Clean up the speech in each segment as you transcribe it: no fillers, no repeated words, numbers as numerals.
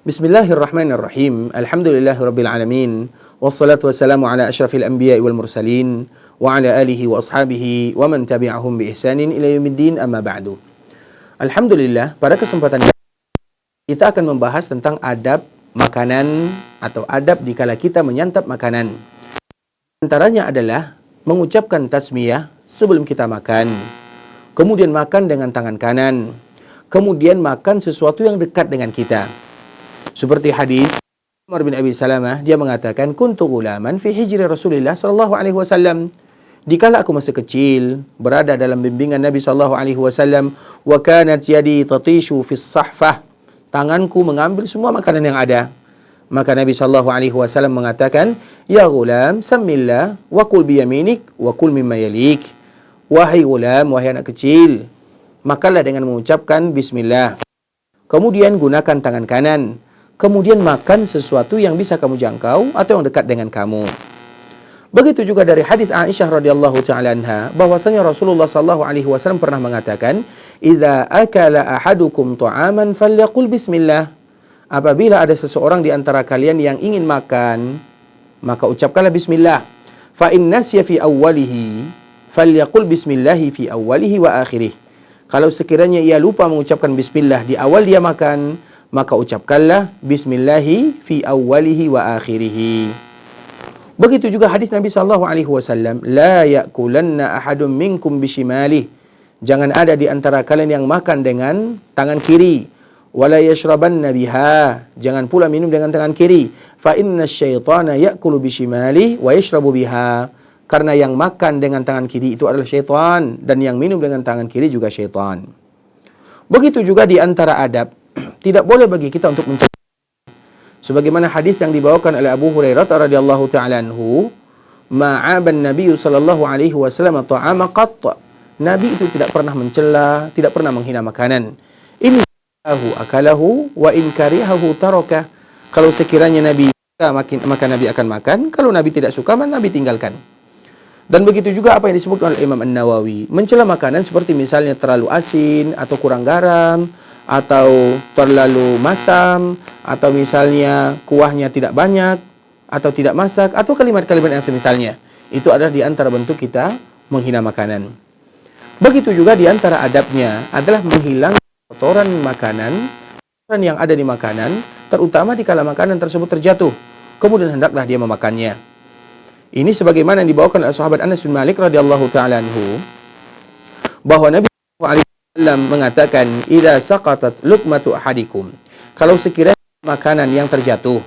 Bismillahirrahmanirrahim. Alhamdulillahirabbil alamin. Wassalatu wassalamu ala asyrafil anbiya'i wal mursalin wa ala alihi wa ashabihi wa man tabi'ahum bi ihsanin ila yaumiddin, amma ba'du. Alhamdulillah, pada kesempatan kita akan membahas tentang adab makanan atau adab dikala kita menyantap makanan. Antaranya adalah mengucapkan tasmiyah sebelum kita makan, kemudian makan dengan tangan kanan, kemudian makan sesuatu yang dekat dengan kita. Seperti hadis Umar bin Abi Salamah, dia mengatakan, kuntu ghulaman fi hijri Rasulillah sallallahu alaihi wasallam. Dikala aku masih kecil, berada dalam bimbingan Nabi sallallahu alaihi wasallam, wa kanat yadi tatishu fis sahfah. Tanganku mengambil semua makanan yang ada. Maka Nabi sallallahu alaihi wasallam mengatakan, ya ghulam, samillah wa kul bi yaminik wa kul mimma yalik. Wahai ghulam, wahai anak kecil, makanlah dengan mengucapkan bismillah. Kemudian gunakan tangan kanan. Kemudian makan sesuatu yang bisa kamu jangkau atau yang dekat dengan kamu. Begitu juga dari hadis Aisyah radhiyallahu taala anha, bahwasanya Rasulullah sallallahu alaihi wasallam pernah mengatakan, "Idza akala ahadukum ta'aman falyaqul bismillah." Apabila ada seseorang di antara kalian yang ingin makan, maka ucapkanlah bismillah. Fa in nasiya fi awwalihi falyaqul bismillah fi awwalihi wa akhirih. Kalau sekiranya ia lupa mengucapkan bismillah di awal dia makan, maka ucapkanlah bismillahi fi awwalihi wa akhirih. Begitu juga hadis Nabi sallallahu alaihi wasallam, la ya'kulanna ahadun minkum bishimalih. Jangan ada di antara kalian yang makan dengan tangan kiri. Wala yashrabanna biha. Jangan pula minum dengan tangan kiri. Fa inna syaitana ya'kulu bishimali wa yashrabu biha. Karena yang makan dengan tangan kiri itu adalah syaitan, dan yang minum dengan tangan kiri juga syaitan. Begitu juga di antara adab, tidak boleh bagi kita untuk mencela. Sebagaimana hadis yang dibawakan oleh Abu Hurairah radhiyallahu taala anhu, ma'aban Nabi sallallahu alaihi wasallam ta'ama qatt. Nabi itu tidak pernah mencela, tidak pernah menghina makanan. Ini akalahu wa in karihahu taraka. Kalau sekiranya Nabi suka, maka Nabi akan makan. Kalau Nabi tidak suka, maka Nabi tinggalkan. Dan begitu juga apa yang disebutkan oleh Imam An-Nawawi, mencela makanan seperti misalnya terlalu asin atau kurang garam, atau terlalu masam, atau misalnya kuahnya tidak banyak, atau tidak masak, atau kalimat-kalimat yang semisalnya. Itu adalah di antara bentuk kita menghina makanan. Begitu juga di antara adabnya adalah menghilangkan kotoran makanan, kotoran yang ada di makanan, terutama dikala makanan tersebut terjatuh, kemudian hendaklah dia memakannya. Ini sebagaimana yang dibawakan oleh sahabat Anas bin Malik radhiyallahu taala anhu, bahwa Nabi sallallahu alaihi wasallam mengatakan, idza saqatat luqmatu ahadikum, kalau sekiranya makanan yang terjatuh,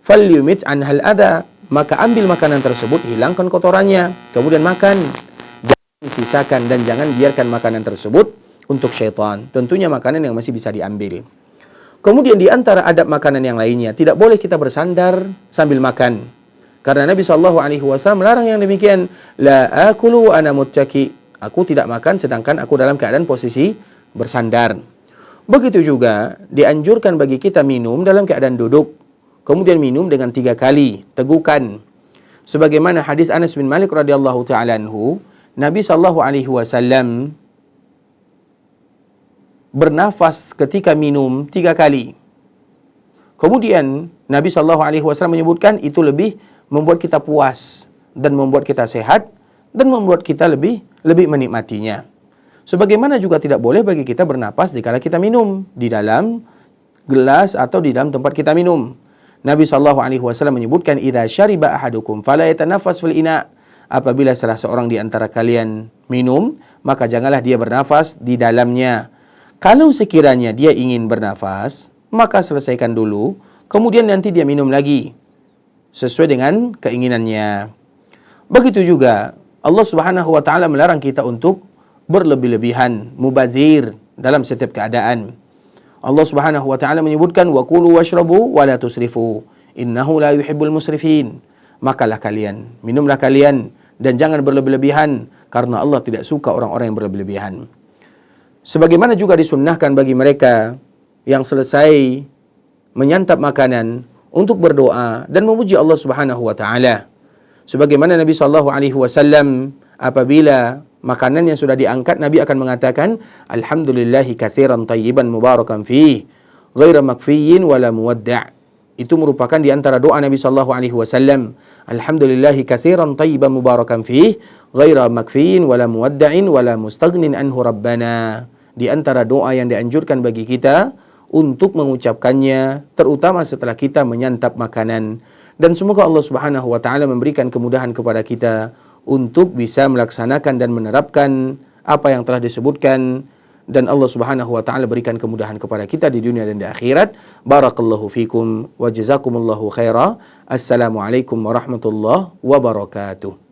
falyumit anhal adha, maka ambil makanan tersebut, hilangkan kotorannya, kemudian makan. Jangan sisakan dan jangan biarkan makanan tersebut untuk syaitan. Tentunya makanan yang masih bisa diambil. Kemudian di antara adab makanan yang lainnya, tidak boleh kita bersandar sambil makan. Karena Nabi sallallahu alaihi wasallam melarang yang demikian. La akulu ana muttaki. Aku tidak makan sedangkan aku dalam keadaan posisi bersandar. Begitu juga dianjurkan bagi kita minum dalam keadaan duduk. Kemudian minum dengan 3 kali tegukan. Sebagaimana hadis Anas bin Malik radhiyallahu taala anhu, Nabi sallallahu alaihi wasallam bernafas ketika minum 3 kali. Kemudian Nabi sallallahu alaihi wasallam menyebutkan itu lebih membuat kita puas dan membuat kita sehat dan membuat kita lebih menikmatinya. Sebagaimana juga tidak boleh bagi kita bernapas dikala kita minum di dalam gelas atau di dalam tempat kita minum. Nabi sallallahu alaihi wasallam menyebutkan, idza syariba ahadukum fala yatanafas fil ina. Apabila salah seorang di antara kalian minum, maka janganlah dia bernafas di dalamnya. Kalau sekiranya dia ingin bernafas, maka selesaikan dulu, kemudian nanti dia minum lagi sesuai dengan keinginannya. Begitu juga Allah Subhanahu wa taala melarang kita untuk berlebih-lebihan, mubazir dalam setiap keadaan. Allah Subhanahu wa taala menyebutkan, wa kulu washrabu wa la tusrifu innahu la yuhibbul musrifin. Makalah kalian, minumlah kalian, dan jangan berlebih-lebihan karena Allah tidak suka orang-orang yang berlebih-lebihan. Sebagaimana juga disunnahkan bagi mereka yang selesai menyantap makanan untuk berdoa dan memuji Allah Subhanahu wa taala. Sebagaimana Nabi sallallahu alaihi wasallam apabila makanan yang sudah diangkat, Nabi akan mengatakan, alhamdulillahi katsiran tayyiban mubarakan fih, ghaira makfiyin wala muwadda'. Itu merupakan di antara doa Nabi sallallahu alaihi wasallam. Alhamdulillahi katsiran tayyiban mubarakan fih, ghaira makfiyin wala muwadda'in wala mustaghnin anhu rabbana. Di antara doa yang dianjurkan bagi kita untuk mengucapkannya, terutama setelah kita menyantap makanan. Dan semoga Allah Subhanahu wa taala memberikan kemudahan kepada kita untuk bisa melaksanakan dan menerapkan apa yang telah disebutkan, dan Allah Subhanahu wa taala berikan kemudahan kepada kita di dunia dan di akhirat. Barakallahu fikum wa jazakumullahu khaira. Assalamualaikum warahmatullahi wabarakatuh.